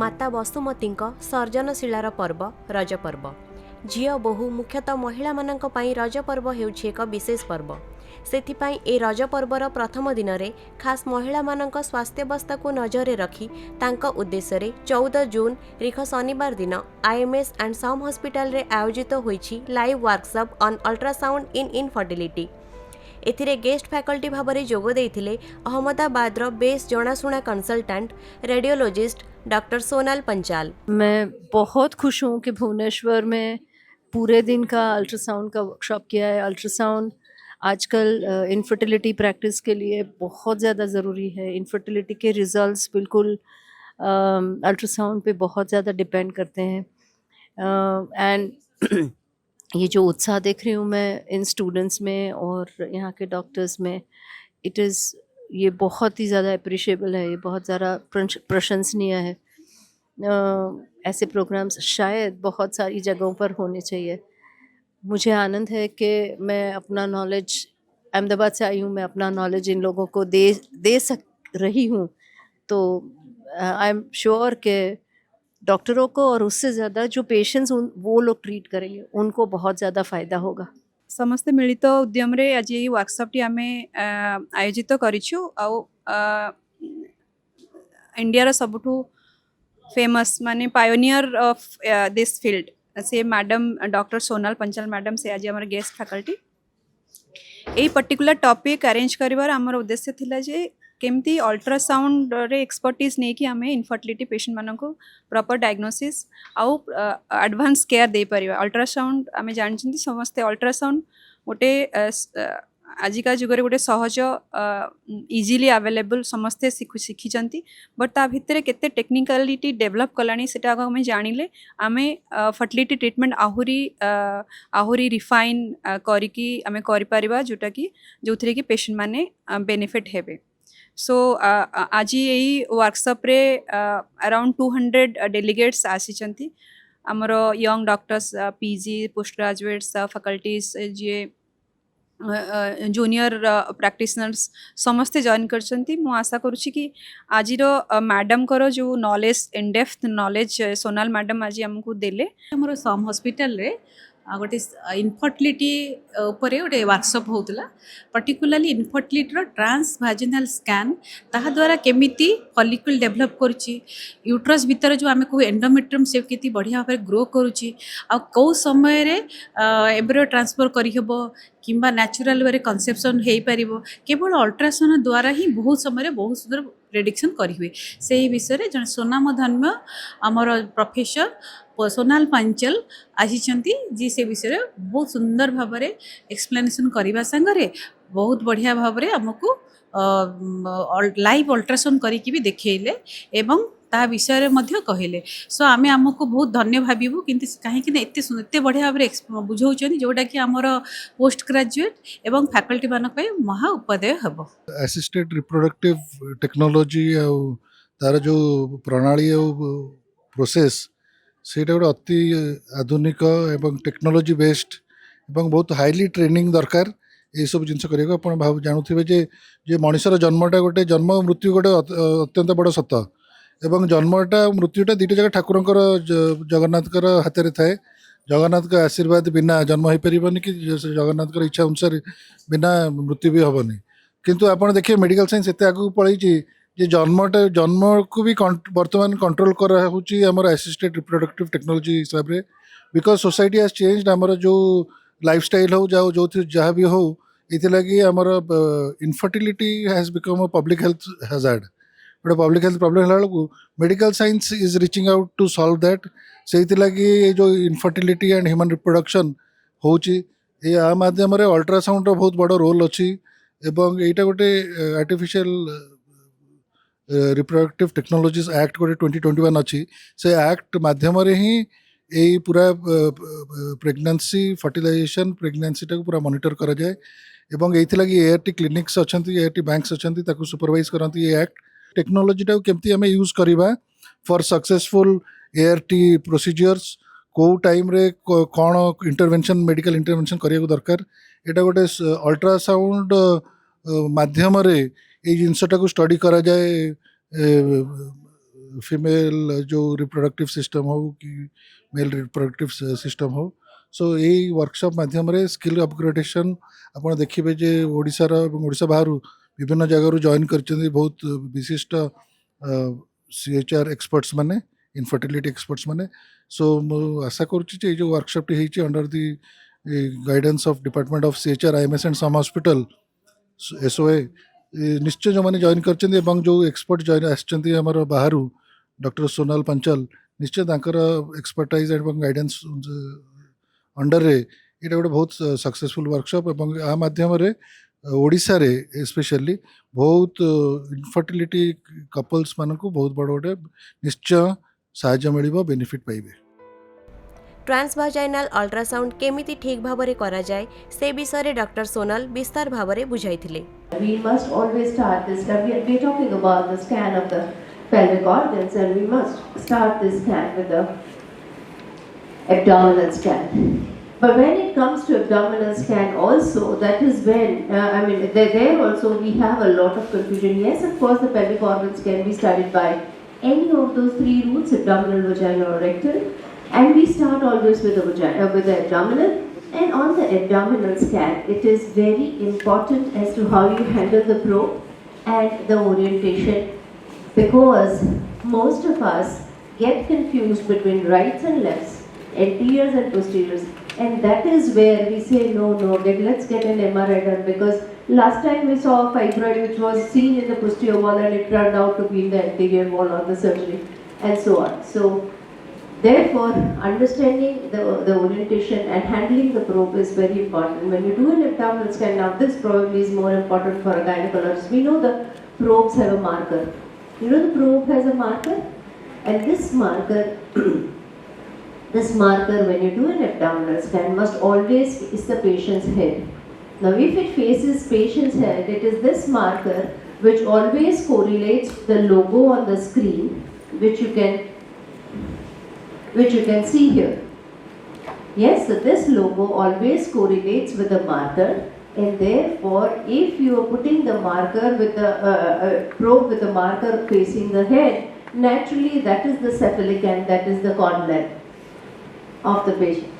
माता वसुमतीଙ୍କ सर्जनशीलार पर्व रज पर्व। झियो बोहू मुख्यतः महिला मानक पई रज पर्व हेउछि एक विशेष पर्व। सेथिपाई ए रज पर्वर प्रथम दिन रे खास महिला मानक स्वास्थ्यावस्था को नजर रखी तांका उद्देश्य रे 14 जून रिख शनिवार दिन आईएमएस एंड सम हॉस्पिटल रे आयोजित होईछि live workshop on ultrasound in infertility. एथिरे गेस्ट फैकल्टी भाव में जोग देइथिले अहमदाबाद बेस जनाशुना consultant radiologist doctor Sonal Panchal. मैं बहुत खुश हूँ कि भुवनेश्वर में पूरे दिन का अल्ट्रासाउंड का वर्कशॉप किया है। अल्ट्रासाउंड आजकल इनफर्टिलिटी प्रैक्टिस के लिए बहुत ज़्यादा ज़रूरी है। इनफर्टिलिटी के रिजल्ट्स बिल्कुल अल्ट्रासाउंड पे बहुत ज़्यादा डिपेंड करते हैं। एंड ये जो उत्साह देख रही हूँ मैं इन स्टूडेंट्स में और यहाँ के डॉक्टर्स में, ये बहुत ही ज़्यादा अप्रिशिएबल है, ये बहुत ज़्यादा प्रशंसनीय है। ऐसे प्रोग्राम्स शायद बहुत सारी जगहों पर होने चाहिए। मुझे आनंद है कि मैं अपना नॉलेज, अहमदाबाद से आई हूँ, मैं अपना नॉलेज इन लोगों को दे सक रही हूँ। तो आई एम श्योर कि डॉक्टरों को और उससे ज़्यादा जो पेशेंट्स वो लोग ट्रीट करेंगे उनको बहुत ज़्यादा फ़ायदा होगा। समस्ते मिलित उद्यम रे आज ये वर्कशॉप टी आमे आयोजित करिछु। आउ इंडिया रो सबठू फेमस माने पायोनियर ऑफ दिस फील्ड से madam doctor Sonal Panchal madam से आज हमर गेस्ट फैकल्टी ए पर्टिकुलर टॉपिक अरेंज करिवार हमर उद्देश्य थिला जे केमती अल्ट्रासाउंड रे एक्सपर्टीज नहीं कि आमे इनफर्टिलिटी पेशेंट मानन को प्रॉपर डायग्नोसिस आउ एडवांस केयर दे परिवा। अल्ट्रासाउंड आमे जानछंती समस्ते अल्ट्रासाउंड गोटे आजिका जुगरे गोटे सहज इजिली अवेलेबल समस्ते शिखिचंती, बट ता भितरे केते टेक्निकलिटी डेवलप कलानी सेटा आमे जानिले आमे फर्टिलिटी ट्रीटमेंट आहुरी रिफाइन करिकी आमे करि परिबा जोटा कि जोथरे कि पेशेंट माने बेनिफिट हेबे। सो आज यही वर्कशॉप रे अराउंड 200 डेलीगेट्स आसीचंती। आमर young doctors, PG, post graduates, faculties, जे जूनियर प्रैक्टिशनर्स समस्ते जॉइन करछंती। मु आशा करूछि कि आज मैडम करो जो knowledge, in depth knowledge Sonal madam आज हमको देले। हमर सम हॉस्पिटल रे गोटे इनफर्टिलिटी उपरे गोटे वर्कशॉप होतला। पर्टिकुलरली इनफर्टिलिटी रो ट्रांस भाजिनल स्कैन ताहा द्वारा केमिति फॉलिकल डेवलप करूची, यूट्रस भीतर जो आमे को एंडोमेट्रियम से केति बढ़िया भाबरे ग्रो करूची, आ को समय रे एम्ब्रियो ट्रांसफर करि हेबो किंबा नेचुरल वे कंसेप्शन हो पार केवल अल्ट्रासाउंड द्वारा ही बहुत समय बहुत सुंदर प्रेडिक्शन करें। से विषय जन सुनामधन्य आमर प्रोफेसर सोनाल पंचल आसिचंती जी से विषय बहुत सुंदर भाव में एक्सप्लेनेशन करने सांगे बहुत बढ़िया भाव में आमको लाइव अल्ट्रासाउंड करी भी देखले एवं ता विषय मध्य कहले। सो आमे आमको बहुत धन्य भावू कि कहीं एत बढ़िया भाव बुझाऊँ जोटा कि आमर पोस्ट ग्रेजुएट एवं फैकल्टी मानक महा उपादेय हम। असिस्टेड रिप्रोडक्टिव टेक्नोलॉजी तार जो प्रणाली प्रोसेस सेटा गोटे अति आधुनिक एवं टेक्नोलॉजी बेस्ड एवं बहुत हाईली ट्रेनिंग दरकार ये सब जिनस करिया। आप भाव जानुवे जे मनुष्यर जन्मटा गोटे जन्म मृत्यु गोटे अत्यंत बड़ सत एवं जन्मटा मृत्युटा दुईटा जगह ठाकुरंकर जगन्नाथकर हाथ में थाए। जगन्नाथ का आशीर्वाद बिना जन्म हो पारनि कि जगन्नाथ इच्छा अनुसार बिना मृत्यु भी हेनी। किंतु आप देखिए मेडिकल साइंस एत आगे पलैची जे जन्म को भी बर्तमान कंट्रोल करार असिस्टेड रिप्रोडक्टिव टेक्नोलॉजी हिसाब से, बिकज सोसाइटी हैज चेंज्ड। आमर जो लाइफस्टाइल हो जाओ जो जहाँ भी हो ये आमर infertility has become a public health hazard. गोटे पब्लिक हेल्थ प्रॉब्लम है medical science is reaching out to solve that. से जो इनफर्टिलिटी एंड ह्यूमन रिप्रोडक्शन होआ माध्यम अल्ट्रासाउंड बहुत बड़ रोल अच्छी एवं यहाँ गोटे आर्टिफिशियल रिप्रोडक्टिव टेक्नोलॉजीज एक्ट गोटे 2021 अच्छी। से एक्ट माध्यम ही यही पूरा प्रेगनेंसी फर्टिलाइजेशन प्रेगनेंसी टाक पूरा मॉनिटर करा जाए एवं ये एआरटी क्लिनिक्स अच्छा एआरटी बैंक्स अच्छा सुपरवाइज करती ये एक्ट टेक्नोलॉजी टाक केमती आम यूज करवा फॉर सक्सेसफुल एआरटी प्रोसीजर्स को टाइम रे कौन इंटरवेंशन मेडिकल इंटरवेंशन करिया दरकार। एटा गोटे अल्ट्रासाउंड माध्यम ये जिनसटा को स्टडी करा जाए फीमेल जो रिप्रोडक्टिव सिस्टम हो कि मेल रिप्रोडक्टिव सिस्टम हो सो यही वर्कशॉप माध्यम स्किल अपग्रेडेशन आप देखिए जे ओडिशार एवं ओडिशा बाहर विभिन्न जगह जॉइन कर बहुत विशिष्ट CHR एक्सपर्ट्स माने इनफर्टिलिटी एक्सपर्ट्स माने सो आशा करुच्ची जो वर्कशॉप टी under the guidance of department of CHR IMS and SUM hospital SOA निश्चय जो मैंने जॉइन कर जो एक्सपर्ट जॉइन आमर बाहर डॉक्टर सोनाल पंचाल निश्चय एक्सपर्टाइज एंड गाइडेंस अंडर रे ये गोटे बहुत सक्सेसफुल वर्कशॉप और आ माध्यम ओडिशा रे स्पेशली बहुत इनफर्टिलिटी कपल्स मान को बहुत बड़ गोटे निश्चय साहाय्य मिलिबो बेनिफिट पाइबे। ट्रांसभाजाइनाल अल्ट्रासाउंड केमिति ठीक भाबरे करा जाय से विषय डॉक्टर सोनाल विस्तार भाबरे बुझाइथिले। We must always start this. We're talking about the scan of the pelvic organs, and we must start this scan with the abdominal scan. But when it comes to abdominal scan also, that is when, there also we have a lot of confusion. Yes, of course, the pelvic organs can be studied by any of those three routes, abdominal, vaginal or rectal. And we start always with the vagina, with the abdominal. And on the abdominal scan, it is very important as to how you handle the probe and the orientation, because most of us get confused between rights and lefts, anteriors and posteriors, and that is where we say no, let's get an MRI done, because last time we saw a fibroid which was seen in the posterior wall and it turned out to be in the anterior wall on the surgery, and so on. So therefore, understanding the orientation and handling the probe is very important. When you do an abdominal scan, now this probably is more important for a gynecologist. We know the probes have a marker. You know the probe has a marker, and this marker, when you do an abdominal scan, must always face the patient's head. Now, if it faces patient's head, it is this marker which always correlates with the logo on the screen, which you can see here. Yes, so this logo always correlates with the marker, and therefore if you are putting the marker with the probe with the marker facing the head, naturally that is the cephalic and that is the corn length of the patient.